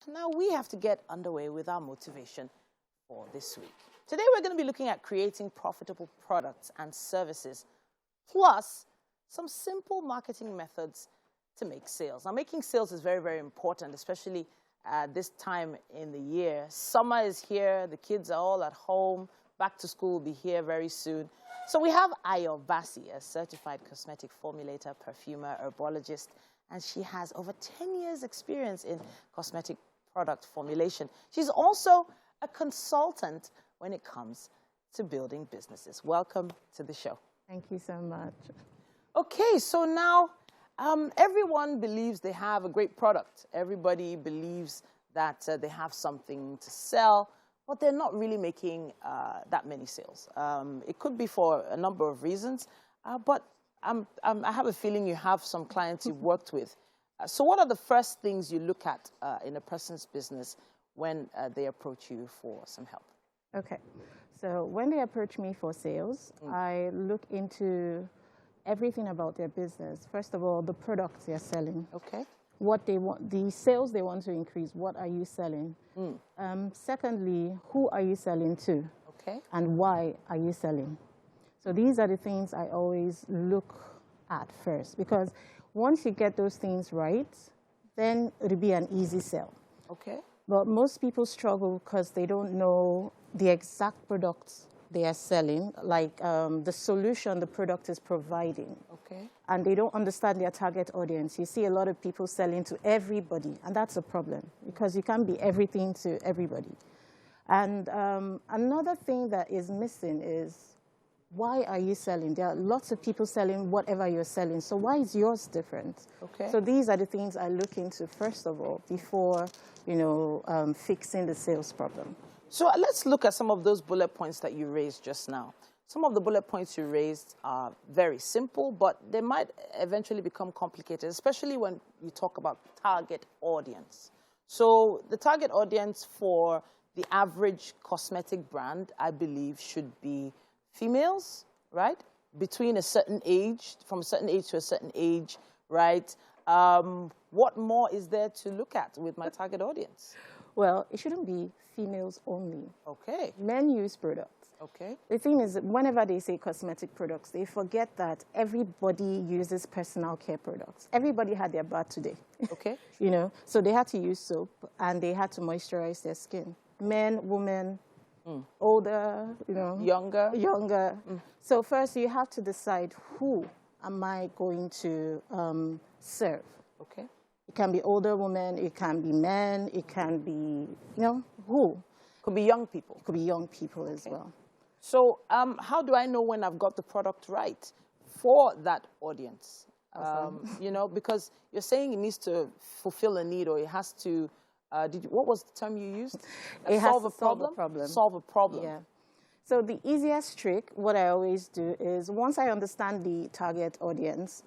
Now we have to get underway with our motivation for this week. Today we're going to be looking at creating profitable products and services, plus some simple marketing methods to make sales. Now, making sales is very, very important, especially this time in the year. Summer is here, the kids are all at home, back to school will be here very soon. So we have Ayo Basi, a certified cosmetic formulator, perfumer, herbologist, and she has over 10 years experience in cosmetic product formulation. She's also a consultant when it comes to building businesses. Welcome to the show. Thank you so much. Okay, so now everyone believes they have a great product. Everybody believes that they have something to sell, but they're not really making that many sales. It could be for a number of reasons, but I have a feeling you have some clients you've worked with. So what are the first things you look at in a person's business when they approach you for some help? Okay, so when they approach me for sales, I look into everything about their business. First of all, the products they're selling. Okay. What they want, the sales they want to increase, what are you selling? Secondly, who are you selling to? Okay. And why are you selling? So these are the things I always look at first, because once you get those things right, then it'll be an easy sell. Okay. But most people struggle because they don't know the exact products they are selling, like the solution the product is providing. Okay. And they don't understand their target audience. You see a lot of people selling to everybody, and that's a problem because you can't be everything to everybody. And another thing that is missing is, why are you selling? There are lots of people selling whatever you're selling, so why is yours different? Okay. So these are the things I look into first of all before, fixing the sales problem. So let's look at some of those bullet points that you raised just now. Some of the bullet points you raised are very simple, but they might eventually become complicated, especially when you talk about target audience. So the target audience for the average cosmetic brand, I believe, should be females, right? Between a certain age, from a certain age to a certain age, right? What more is there to look at with my target audience? Well, it shouldn't be females only. Okay. Men use products. Okay. The thing is, whenever they say cosmetic products, they forget that everybody uses personal care products. Everybody had their bath today. Okay. So they had to use soap and they had to moisturize their skin. Men, women, older, Younger. So first you have to decide, who am I going to serve? Okay. It can be older women, it can be men, it can be, who? Could be young people. It could be young people as well. So how do I know when I've got the product right for that audience? Because you're saying it needs to fulfill a need, or it has to, what was the term you used? Solve a problem. Solve a problem. Yeah. So the easiest trick, what I always do is, once I understand the target audience,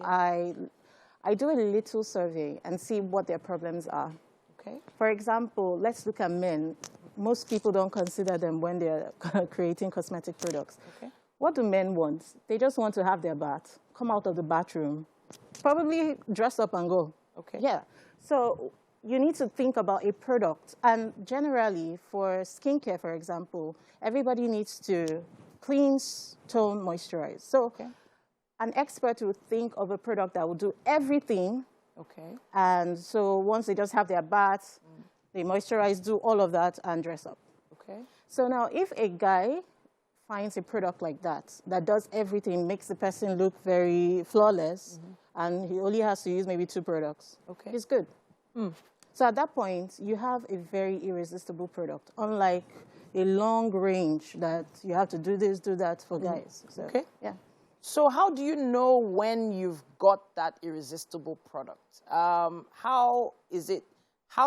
I do a little survey and see what their problems are. Okay. For example, let's look at men. Most people don't consider them when they're creating cosmetic products. Okay. What do men want? They just want to have their bath, come out of the bathroom, probably dress up and go. Okay. Yeah. So you need to think about a product. And generally, for skincare, for example, everybody needs to cleanse, tone, moisturize. So an expert will think of a product that will do everything. Okay. And so once they just have their bath, they moisturize, do all of that, and dress up. Okay. So now if a guy finds a product like that, that does everything, makes the person look very flawless, and he only has to use maybe 2 products, he's good. So at that point, you have a very irresistible product, unlike a long range that you have to do this, do that for guys. So, yeah. So how do you know when you've got that irresistible product? How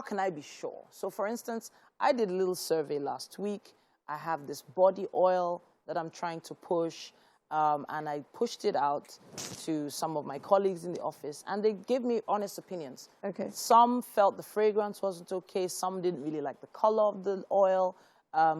can I be sure? So for instance, I did a little survey last week. I have this body oil that I'm trying to push, and I pushed it out to some of my colleagues in the office, and they gave me honest opinions. Okay. Some felt the fragrance wasn't okay. Some didn't really like the color of the oil.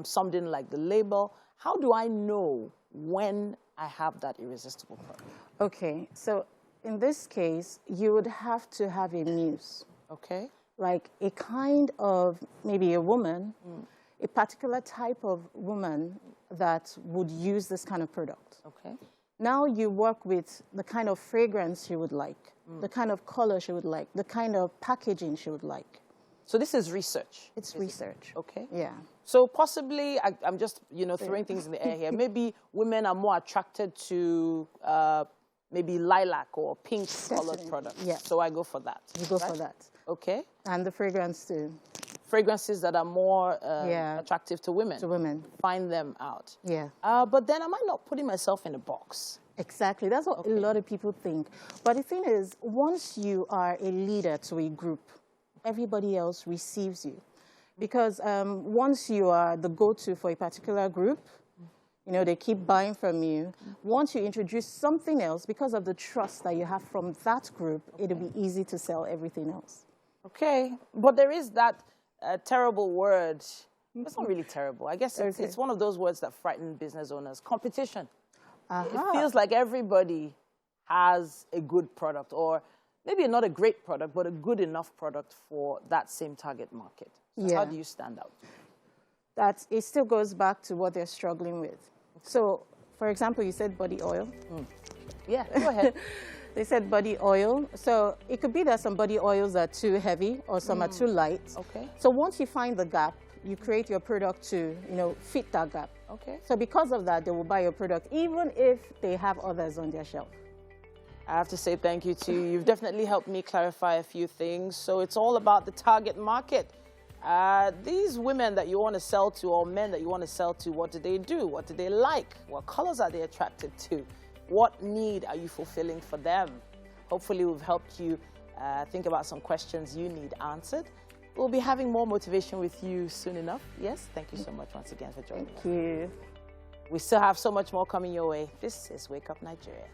Some didn't like the label. How do I know when I have that irresistible product? Okay, so in this case, you would have to have a muse. Okay. like a kind of, maybe a woman, a particular type of woman that would use this kind of product. Okay. Now you work with the kind of fragrance she would like, the kind of color she would like, the kind of packaging she would like. So this is research? It's research. Okay. Yeah. So possibly, I'm just, throwing things in the air here. Maybe women are more attracted to maybe lilac or pink colored products. Yeah. So I go for that. You go for that. Okay. And the fragrance too. Fragrances that are more attractive to women. To women. Find them out. Yeah. But then am I not putting myself in a box? Exactly. That's what a lot of people think. But the thing is, once you are a leader to a group, everybody else receives you. Because once you are the go-to for a particular group, they keep buying from you. Once you introduce something else, because of the trust that you have from that group, it'll be easy to sell everything else. Okay. But there is that terrible word. It's not really terrible. I guess it's one of those words that frighten business owners. Competition. It feels like everybody has a good product, or maybe not a great product, but a good enough product for that same target market. So how do you stand out? That it still goes back to what they're struggling with. So, for example, you said body oil. Yeah, go ahead. They said body oil. So it could be that some body oils are too heavy or some are too light. Okay. So once you find the gap, you create your product to, fit that gap. Okay. So because of that, they will buy your product, even if they have others on their shelf. I have to say thank you to you. You've definitely helped me clarify a few things. So it's all about the target market. These women that you want to sell to, or men that you want to sell to, what do they do? What do they like? What colors are they attracted to? What need are you fulfilling for them? Hopefully we've helped you think about some questions you need answered. We'll be having more motivation with you soon enough. Yes, thank you so much once again for joining us. Thank you. We still have so much more coming your way. This is Wake Up Nigeria.